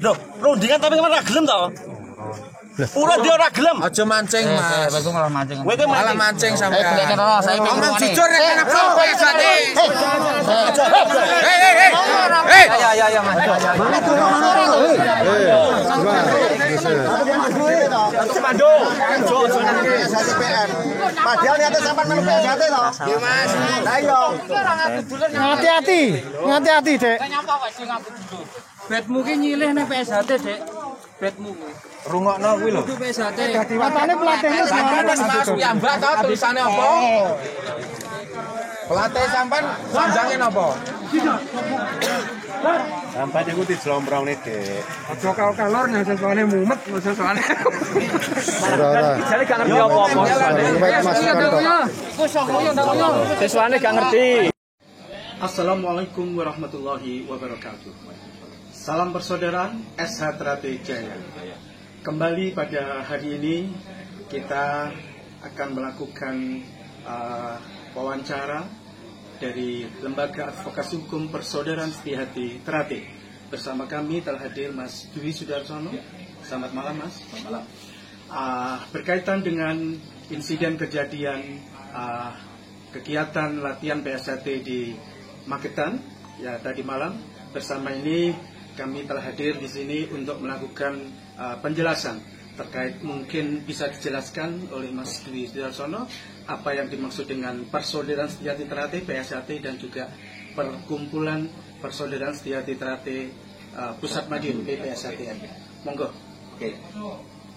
Loh, rundingan tapi kemana gelem toh? Urut dia ora gelem. Aja mancing, Mas. Kowe malah mancing. Kowe itu Malah mancing sampean. Saya Ngomong jujur nek ana apa isane. Ya, Mas. Komando. Padahal niate sampean melu PSAT toh. Iya, Mas. Lah iya. Ngati-hati, Dek. Betmu ki nyilih ning PSHT, Dek. Betmu. Rungokno kuwi lho. Kudu PSHT. Katane pelatihnya Sampeyan wis masuk piyambak to tulisane apa? Pelatih sampean sanjange napa? Sampai itu di Jelombrong nih, Dek. Aja kalor nek sesuane mumet sesuane. Ora. Jane gak ngerti apa-apa. Sesuane gak ngerti. Assalamualaikum warahmatullahi wabarakatuh. Salam persaudaraan SH Trate Jaya. Kembali pada hari ini kita akan melakukan wawancara dari Lembaga Advokasi Hukum Persaudaraan Setiahati Trate. Bersama kami telah hadir Mas Dwi Sudarsono. Selamat malam, Mas. Selamat malam. Berkaitan dengan insiden kejadian kegiatan latihan PSAT di Magetan ya tadi malam. Bersama ini kami telah hadir di sini untuk melakukan penjelasan terkait, mungkin bisa dijelaskan oleh Mas Dwi Sudarsono apa yang dimaksud dengan Persaudaraan Setiahati Trate PSAT dan juga Perkumpulan Persaudaraan Setiahati Trate Pusat Madiun PSATM. Monggo. Oke.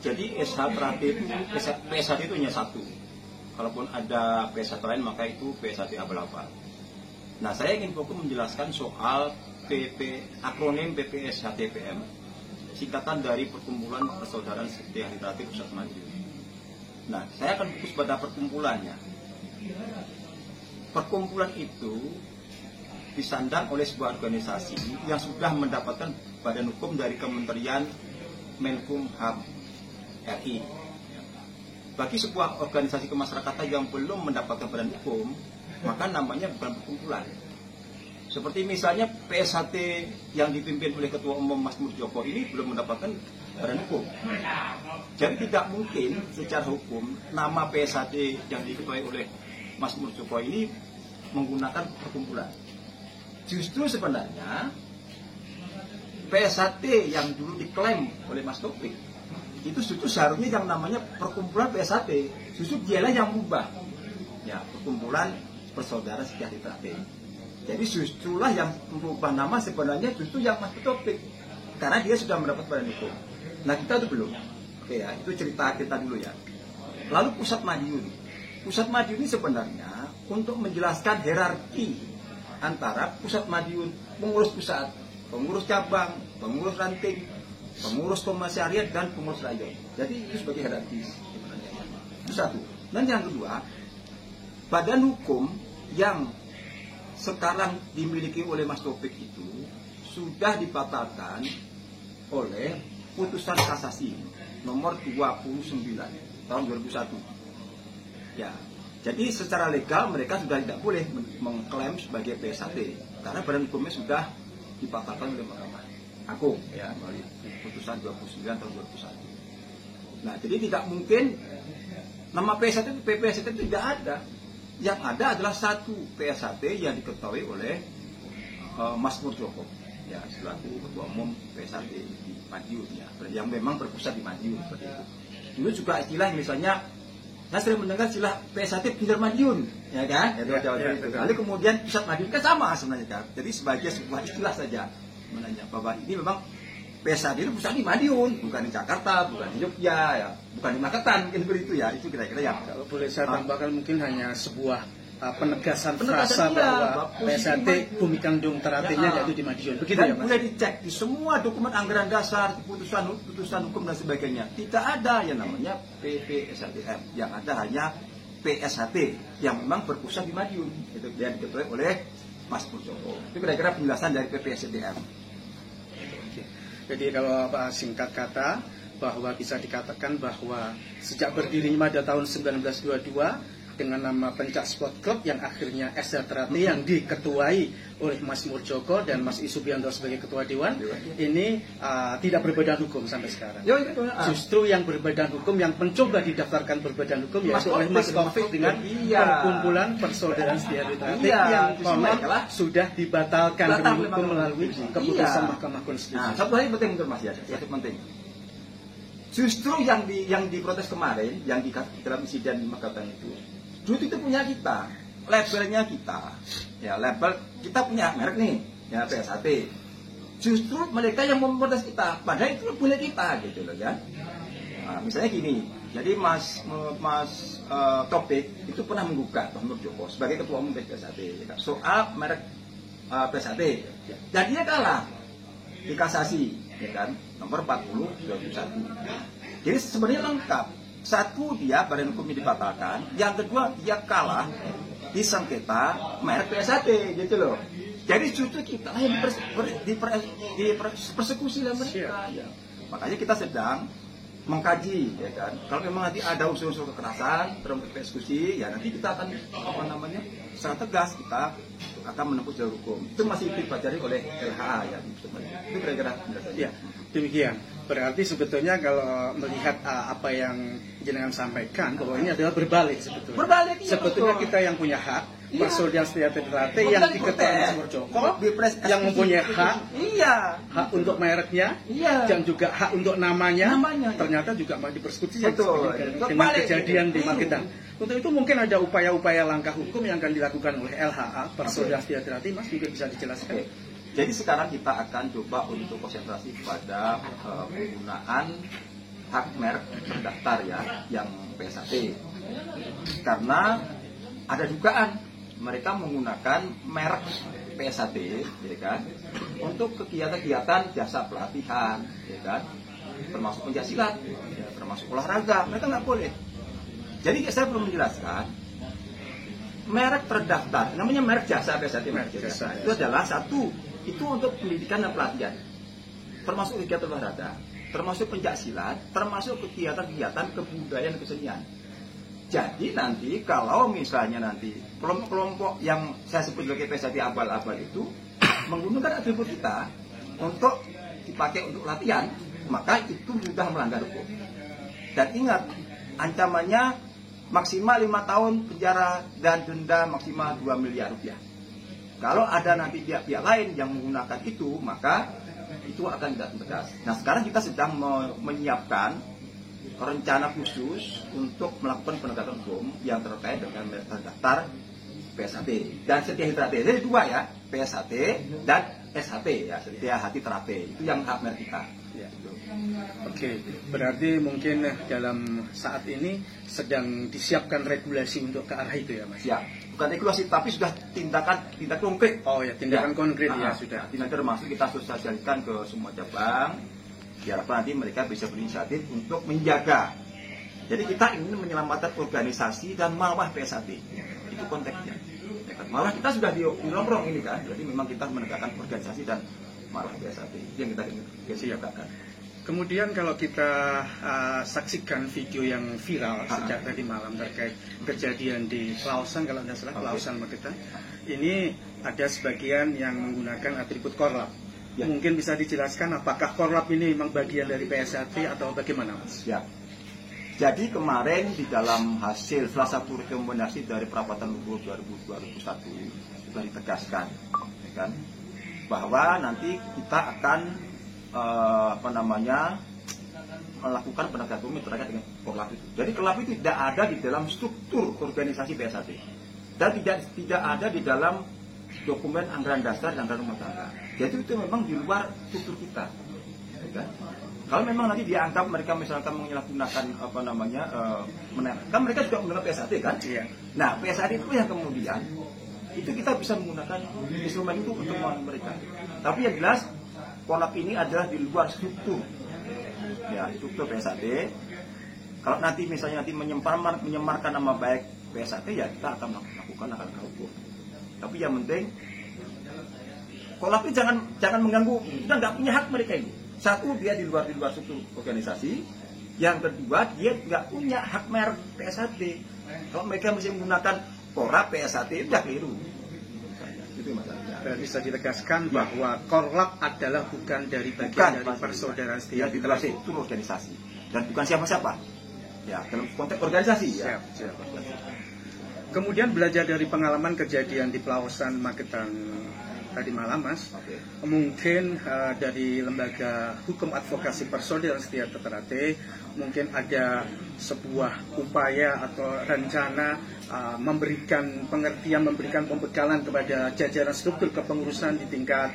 Jadi SH Trate itu PSAT itu hanya satu. Kalaupun ada PSAT lain maka itu PSAT abal-abal. Nah, saya ingin fokus menjelaskan soal akronim PPSHTPM, singkatan dari Perkumpulan Persaudaraan Setiahati Trate Pusat Madiun. Nah, saya akan fokus pada perkumpulannya. Perkumpulan itu disandang oleh sebuah organisasi yang sudah mendapatkan badan hukum dari Kementerian Menkumham RI. Bagi sebuah organisasi kemasyarakatan yang belum mendapatkan badan hukum, maka namanya bukan perkumpulan. Seperti misalnya PSHT yang dipimpin oleh Ketua Umum Mas Murdjoko ini belum mendapatkan badan hukum. Jadi tidak mungkin secara hukum nama PSHT yang diketuai oleh Mas Murdjoko ini menggunakan perkumpulan. Justru sebenarnya PSHT yang dulu diklaim oleh Mas Taufik itu justru seharusnya yang namanya perkumpulan PSHT. Justru dialah yang mengubah ya, Perkumpulan Persaudaraan Setiahati Trate. Jadi justrulah yang merubah nama sebenarnya justru yang Mas Taufik, karena dia sudah mendapat badan hukum. Nah, kita itu belum. Oke ya, itu cerita kita dulu ya. Lalu Pusat Madiun. Pusat Madiun ini sebenarnya untuk menjelaskan hierarki antara Pusat Madiun, pengurus pusat, pengurus cabang, pengurus ranting, pengurus komisariat dan pengurus rayon. Jadi itu sebagai hierarki sebenarnya. Itu satu. Dan yang kedua, badan hukum yang sekarang dimiliki oleh Mas Taufik itu sudah dibatalkan oleh putusan kasasi nomor 29 tahun 2001. Ya, jadi secara legal mereka sudah tidak boleh mengklaim sebagai PSHT karena badan hukumnya sudah dibatalkan oleh Mahkamah Agung ya melalui putusan 29 tahun 2001. Nah, jadi tidak mungkin nama PSHT itu tidak ada. Yang ada adalah satu PSHT yang diketahui oleh Mas Murdjoko ya, selaku Ketua Umum PSHT di Madiun ya, yang memang berpusat di Madiun seperti itu. Dulu juga istilah misalnya saya sering mendengar istilah PSHT Pinggir Madiun ya kan, lalu kemudian Pusat Madiun kan sama sebenarnya kan. Jadi sebagai sebuah istilah saja sebenarnya bahwa ini memang PSHT itu pusat di Madiun, bukan di Jakarta, bukan di Jogja, ya, bukan di Magetan, mungkin begitu ya. Itu kira-kira ya. Kalau boleh saya tambahkan mungkin hanya sebuah penegasan iya, frasa bahwa PSHT Bumi Kandung Trate-nya yaitu di Madiun. Begitu dan ya, Mas? boleh dicek di semua dokumen anggaran dasar, putusan hukum dan sebagainya. Tidak ada yang namanya PPSHTM. Yang ada hanya PSHT yang memang berpusat di Madiun. Itu yang diketuai oleh Mas Murdjoko. Itu kira-kira penjelasan dari PPSHTM. Jadi kalau singkat kata bahwa bisa dikatakan bahwa sejak berdirinya pada tahun 1922 dengan nama Pencak Sport Club yang akhirnya SL Terate yang diketuai oleh Mas Murjoko dan Mas Isubianto sebagai ketua dewan ini tidak berbadan hukum sampai sekarang. Justru yang berbadan hukum yang mencoba didaftarkan berbadan hukum yaitu oleh Mas Taufik dengan perkumpulan persaudaraan Setiabudi Terate yang konon sudah dibatalkan demi hukum melalui keputusan Mahkamah Konstitusi. Nah, satu hal yang penting menurut Mas ya, satu penting. Justru yang diprotes kemarin, yang di dalam insiden di Magetan itu punya kita, labelnya kita, ya label kita punya merek nih, ya PSAT. Justru mereka yang memprotes kita, padahal itu punya kita gitu loh ya. Nah, misalnya gini, jadi Mas Taufik itu pernah menggugat Mas Murjoko sebagai ketua umum PSAT ya, soal merek PSAT, dan dia kalah di kasasi, ya kan, nomor 40/2001. Jadi sebenarnya lengkap. Satu, dia badan hukumnya dibatalkan. Yang kedua, dia kalah di sengketa merek PSAT, gitu loh. Jadi justru kita yang dipersekusi oleh mereka. Ya. Makanya kita sedang mengkaji, ya kan. Kalau memang nanti ada unsur-unsur kekerasan, termasuk persekusi, ya nanti kita akan sangat tegas kita akan menempuh jalur hukum. Itu masih dipelajari oleh LHA ya. Itu kira-kira penjelasannya. Ya, demikian. Berarti sebetulnya kalau melihat apa yang jenengan sampaikan bahwa ini adalah berbalik sebetulnya. Berbalik. Iya, sebetulnya betul. kita yang punya hak, Iya. Persaudaraan Setiabudi Terate yang diketuai Mas Murjoko, yang mempunyai hak, hak untuk mereknya, dan juga hak untuk namanya. Ternyata juga dipersekusi dengan kejadian di Magetan. Untuk itu mungkin ada upaya-upaya langkah hukum yang akan dilakukan oleh LHA, Persaudaraan Setiabudi Terate, Mas mungkin bisa dijelaskan. Jadi sekarang kita akan coba untuk konsentrasi pada penggunaan hak merek terdaftar ya, yang PSAT. Karena ada dugaan mereka menggunakan merek PSAT, ya kan, untuk kegiatan-kegiatan jasa pelatihan, ya kan, termasuk pencaksilat, ya, termasuk olahraga, mereka nggak boleh. Jadi saya perlu menjelaskan, merek terdaftar, namanya merek jasa PSAT, merek jasa itu adalah satu. Itu untuk pendidikan dan pelatihan, termasuk kegiatan olahraga, termasuk pencaksilat, termasuk kegiatan-kegiatan kebudayaan dan kesenian. Jadi nanti kalau misalnya nanti kelompok-kelompok yang saya sebut sebagai PSAT abal-abal itu menggunakan atribut kita untuk dipakai untuk latihan, maka itu sudah melanggar hukum. Dan ingat, ancamannya maksimal 5 tahun penjara dan denda maksimal 2 miliar rupiah. Kalau ada nanti pihak-pihak lain yang menggunakan itu, maka itu akan tidak tegas. Nah, sekarang kita sedang menyiapkan rencana khusus untuk melakukan penegakan hukum yang terkait dengan terdaftar PSAT dan Setiabudi Terate. Jadi dua ya, PSAT dan SHT ya, Setiabudi Terate. Itu yang hak merek kita. Ya. Oke, berarti mungkin dalam saat ini sedang disiapkan regulasi untuk ke arah itu ya, Mas? Ya, bukan regulasi tapi sudah tindakan konkret. Oh ya, tindakan konkret ya sudah. Tindakan termasuk kita sosialisasikan ke semua cabang. Diharapkan nanti mereka bisa berinisiatif untuk menjaga. Jadi kita ingin menyelamatkan organisasi dan marwah PSAT. Itu konteksnya. Malah kita sudah di nongkrong ini kan. Jadi memang kita menegakkan organisasi dan marwah PSAT. Itu yang kita ingin siapkan. Kemudian kalau kita saksikan video yang viral sejak tadi malam terkait kejadian di Klausan, kalau tidak salah Klausan Magetan, ini ada sebagian yang menggunakan atribut korlap. Ya. Mungkin bisa dijelaskan apakah korlap ini memang bagian dari PSAT atau bagaimana, Mas? Ya. Jadi kemarin di dalam hasil salah satu rekomendasi dari Perapatan Luhur 2001 sudah ditegaskan, ya kan, bahwa nanti kita akan melakukan penegakan hukum terkait dengan korlap itu. Jadi korlap itu tidak ada di dalam struktur organisasi PSAT dan tidak ada di dalam dokumen anggaran dasar dan anggaran rumah tangga. Jadi itu memang di luar struktur kita. Ya kan? Kalau memang nanti dianggap mereka misalkan menyalahgunakan kan mereka juga menggunakan PSAT kan? Iya. Nah, PSAT itu yang kemudian itu kita bisa menggunakan instrumen itu untuk mereka. Tapi yang jelas korlap ini adalah di luar struktur. Ya, struktur PSAT. Kalau nanti misalnya menyemarkan nama baik PSAT, ya kita akan melakukan langkah hukum. Tapi yang penting korlap ini jangan mengganggu, kita nggak punya hak mereka ini. Satu, dia di luar struktur organisasi. Yang kedua, dia nggak punya hak merek PSAT. Kalau mereka masih menggunakan Korlap PSHT udah keliru. Itu masalahnya. Berarti bisa ditegaskan bahwa Korlap adalah bukan dari bagian dari persaudaraan Setiati Terate. Itu organisasi dan bukan siapa-siapa. Ya, dalam konteks organisasi ya. Siap. Kemudian belajar dari pengalaman kejadian di Pelausan Magetan tadi malam, Mas. Oke. Mungkin dari Lembaga Hukum Advokasi Persaudaraan Setiati Terate mungkin ada sebuah upaya atau rencana memberikan pengertian, memberikan pembekalan kepada jajaran struktur kepengurusan di tingkat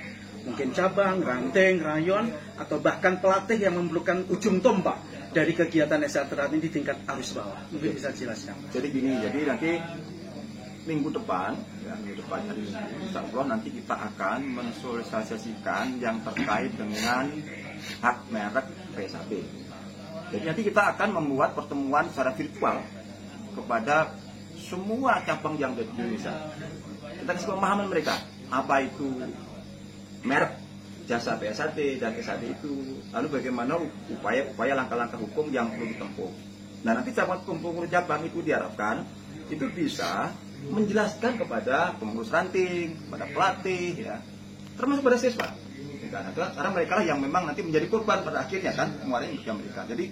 mungkin cabang, ranting, rayon, atau bahkan pelatih yang memerlukan ujung tombak dari kegiatan SHT di tingkat arus bawah. Mungkin bisa dijelaskan. Jadi gini, jadi nanti minggu depan hari Insya Allah nanti kita akan mensosialisasikan yang terkait dengan hak merek PSHT. Jadi nanti kita akan membuat pertemuan secara virtual kepada semua cabang yang ada di Indonesia. Kita kasih pemahaman mereka apa itu merek jasa PSHT dan SHT itu, lalu bagaimana upaya langkah-langkah hukum yang perlu ditempuh. Nah nanti pengurus cabang itu diharapkan itu bisa menjelaskan kepada pengurus ranting, kepada pelatih, ya, termasuk pada siswa. Karena mereka lah yang memang nanti menjadi korban pada akhirnya kan kemarin yang mereka. Jadi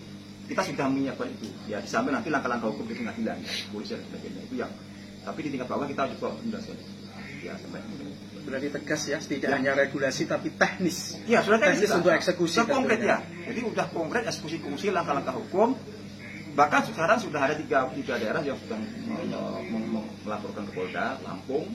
kita sudah menyiapkan itu. Ya di samping nanti langkah-langkah hukum di pengadilan, polisi dan sebagainya itu yang. Tapi di tingkat bawah kita juga menjelaskan. Ya sampai berarti tegas ya, tidak hanya regulasi tapi teknis. Ya sudah teknis untuk eksekusi. Sudah konkret ya. Jadi sudah konkret eksekusi langkah-langkah hukum. Bahkan sekarang sudah ada tiga daerah yang sudah melaporkan ke Polda, Lampung,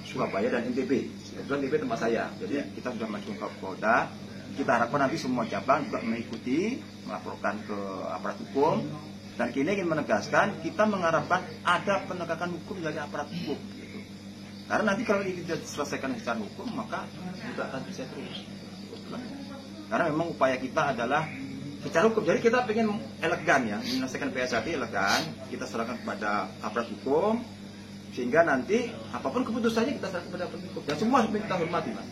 Surabaya dan NTB. Kebetulan NTB tempat saya. Jadi kita sudah masuk ke Polda. Kita harapkan nanti semua cabang juga mengikuti, melaporkan ke aparat hukum. Dan kini ingin menegaskan kita mengharapkan ada penegakan hukum dari aparat hukum. Gitu. Karena nanti kalau ini tidak diselesaikan secara hukum maka tidak akan bisa terus. Karena memang upaya kita adalah secara hukum. Jadi kita ingin elegan ya, menyelesaikan PSHT elegan, kita serahkan kepada aparat hukum, sehingga nanti apapun keputusannya kita serahkan kepada aparat hukum. Dan semua kita hormati, Mas.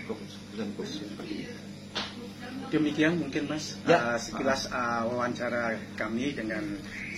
Keputusan hukum seperti ini. Demikian mungkin Mas, sekilas wawancara kami dengan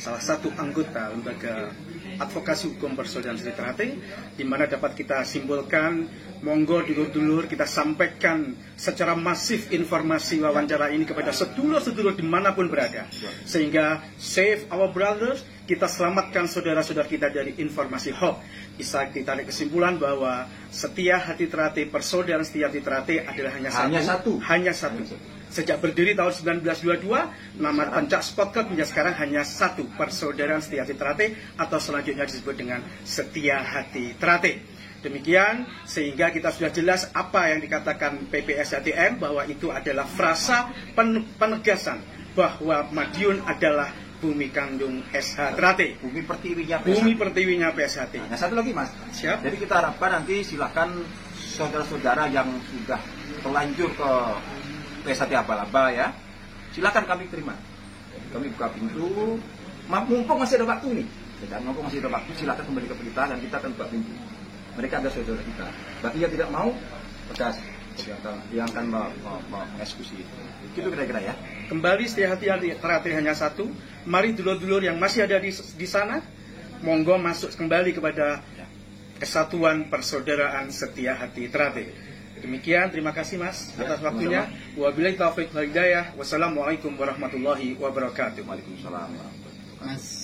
salah satu anggota Lembaga Advokasi Hukum Persaudaraan Setiati Terate, di mana dapat kita simpulkan, monggo dulur-dulur kita sampaikan secara masif informasi wawancara ini kepada sedulur-sedulur dimanapun berada, sehingga save our brothers, kita selamatkan saudara-saudara kita dari informasi hoax. Bisa ditarik kesimpulan bahwa Setiati Terate, Persaudaraan Setiati Terate adalah hanya satu. Sejak berdiri tahun 1922, nama Pencak Sport Club hingga sekarang hanya satu, Persaudaraan Setiati Terate, atau selanjutnya disebut dengan Setiahati Terate. Demikian, sehingga kita sudah jelas apa yang dikatakan PPSHTM, bahwa itu adalah frasa penegasan bahwa Madiun adalah bumi kandung SH Terate, bumi pertiwinya PSHT. Nah, satu lagi Mas. Siap. Jadi kita harapkan nanti silakan saudara-saudara yang sudah terlanjur ke PSHT Abal-Abal ya, silakan kami terima. Jadi kami buka pintu, mumpung masih ada waktu nih. Mumpung masih ada waktu, silakan kembali ke kita dan kita akan buka pintu. Mereka ada saudara kita. Bagi yang tidak mau, tegas yang akan mengeksekusi. Gitu kira-kira ya. Kembali Setiahati Terate hanya satu. Mari dulur-dulur yang masih ada di sana, monggo masuk kembali kepada Kesatuan Persaudaraan Setiahati Terate. Demikian, terima kasih Mas atas waktunya. Wabillahi taufiq wal hidayah. Wassalamualaikum warahmatullahi wabarakatuh. Waalaikumsalam. Mas